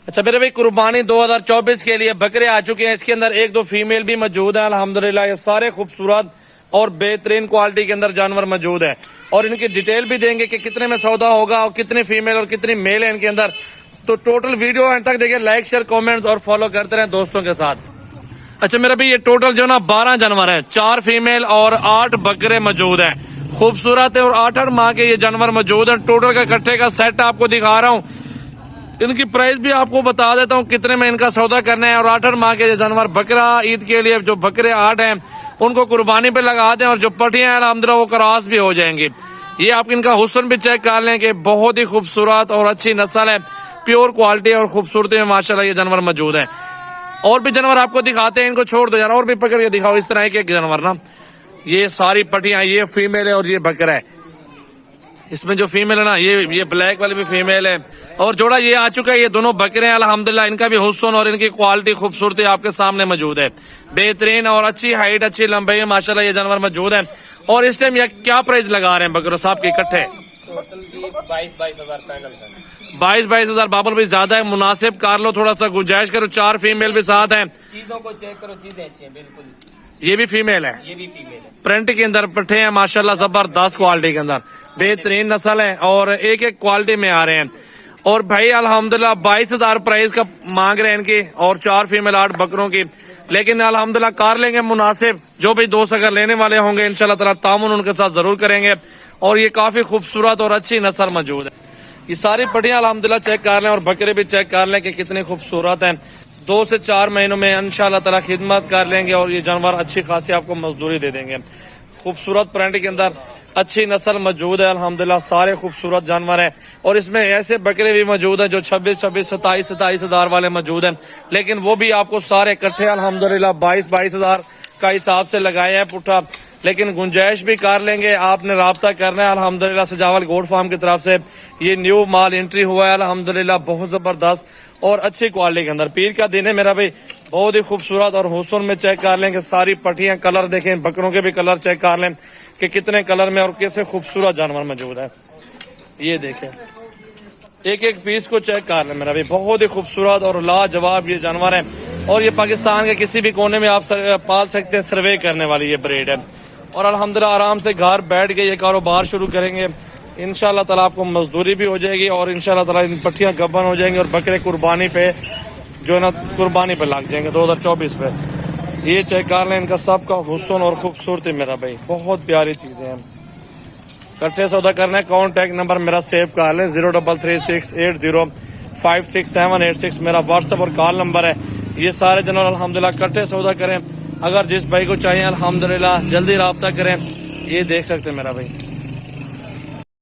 अच्छा मेरे भाई, कुर्बानी 2024 के लिए बकरे आ चुके हैं। इसके अंदर एक दो फीमेल भी मौजूद है अल्हम्दुलिल्लाह। ये सारे खूबसूरत और बेहतरीन क्वालिटी के अंदर जानवर मौजूद है और इनकी डिटेल भी देंगे कि कितने में सौदा होगा और कितनी फीमेल और कितनी मेल है इनके अंदर। तो टोटल वीडियो एंड तक देखिए, लाइक शेयर कमेंट्स और फॉलो करते रहे दोस्तों के साथ। अच्छा मेरा भाई, ये टोटल जो ना 12 जानवर है, 4 फीमेल और 8 बकरे मौजूद है। खूबसूरत है और 8 माह के ये जानवर मौजूद है। टोटल का इकट्ठे का सेट आपको दिखा रहा हूँ। इनकी प्राइस भी आपको बता देता हूँ कितने में इनका सौदा करना है। और 8 माह के ये जानवर बकरा ईद के लिए जो बकरे 8 हैं उनको कुर्बानी पे लगा दें और जो पटियां हैं अल्हम्दुलिल्लाह वो क्रॉस भी हो जाएंगी। ये आप इनका हुस्न भी चेक कर लें कि बहुत ही खूबसूरत और अच्छी नस्ल है, प्योर क्वालिटी और खूबसूरती में माशाल्लाह ये जानवर मौजूद है। और भी जानवर आपको दिखाते हैं, इनको छोड़ दो यार, और भी पकड़ के दिखाओ इस तरह के जानवर ना। ये सारी पटियां, ये फीमेल है और ये बकरा है। इसमें जो फीमेल है ना, ये ब्लैक वाली भी फीमेल है और जोड़ा ये आ चुका है। ये दोनों बकरे हैं अल्हम्दुलिल्लाह। इनका भी हुस्न और इनकी क्वालिटी खूबसूरती आपके सामने मौजूद है। बेहतरीन और अच्छी हाइट, अच्छी लंबाई में माशाल्लाह ये जानवर मौजूद है। और इस टाइम ये क्या प्राइस लगा रहे हैं बकरों साहब के इकट्ठे? 22 हजार। बाबुल भाई ज्यादा है, मुनासिब कर लो, थोड़ा सा गुंजाइश करो। 4 फीमेल भी साथ हैं। चीजों को चेक करो, चीजें अच्छी हैं बिल्कुल। ये भी फीमेल है, ये भी फीमेल है। प्रिंट के अंदर पट्टे हैं माशाल्लाह, जबरदस्त क्वालिटी के अंदर, बेहतरीन नस्ल है और एक एक क्वालिटी में आ रहे हैं। और भाई अल्हम्दुलिल्लाह 22 हजार प्राइस का मांग रहे हैं इनकी और 4 फीमेल 8 बकरों की। लेकिन अल्हम्दुलिल्लाह कर लेंगे मुनासिब। जो भी दोस्त अगर लेने वाले होंगे इंशाल्लाह ताला तामुन उनके साथ जरूर करेंगे। और ये काफी खूबसूरत और अच्छी नस्ल मौजूद है। ये सारी पटियां अल्हम्दुलिल्लाह चेक कर लें और बकरे भी चेक कर लें कि कितने खूबसूरत हैं। 2 से 4 महीनों में इंशाल्लाह ताला खिदमत कर लेंगे और ये जानवर अच्छी खासी आपको मजदूरी दे देंगे। खूबसूरत प्रिंट के अंदर अच्छी नस्ल मौजूद है अल्हम्दुलिल्लाह। सारे खूबसूरत जानवर हैं और इसमें ऐसे बकरे भी मौजूद हैं जो 26, 27 हजार वाले मौजूद हैं। लेकिन वो भी आपको सारे इकट्ठे अल्हम्दुलिल्लाह 22 हजार का हिसाब से लगाया है पुट्ठा। लेकिन गुंजाइश भी कर लेंगे, आपने राब्ता करना है। अल्हम्दुलिल्लाह सजावल गोट फार्म की तरफ से ये न्यू माल एंट्री हुआ है अल्हम्दुलिल्लाह, बहुत जबरदस्त और अच्छी क्वालिटी के अंदर। पीर का दिन है मेरा भाई, बहुत ही खूबसूरत और हुस्न में चेक कर लें कि सारी पटियां, कलर देखें, बकरों के भी कलर चेक कर लें कि कितने कलर में और कैसे खूबसूरत जानवर मौजूद है। ये देखें, एक एक पीस को चेक कर लें मेरा भाई, बहुत ही खूबसूरत और लाजवाब ये जानवर है। और ये पाकिस्तान के किसी भी कोने में आप पाल सकते हैं, सर्वे करने वाली ये ब्रीड है। और अल्हम्दुलिल्लाह आराम से घर बैठ के ये कारोबार शुरू करेंगे इंशाल्लाह ताला, आपको मजदूरी भी हो जाएगी और इंशाल्लाह ताला इन पट्टियां गबन हो जाएंगी और बकरे कुर्बानी पे जो है ना कुर्बानी पे लग जाएंगे 2024 पे। ये चेक कर लें, इनका सबका हुस्न और खूबसूरती मेरा भाई, बहुत प्यारी चीजें हैं। इकट्ठे सौदा करना है, कॉन्टैक्ट नंबर मेरा सेव कर लें 033680568786 मेरा व्हाट्सएप और कॉल नंबर है। ये सारे जनरल अल्हम्दुलिल्लाह इकट्ठे सौदा करें। अगर जिस भाई को चाहिए अल्हम्दुलिल्लाह जल्दी रब्ता करें। ये देख सकते हैं मेरा भाई।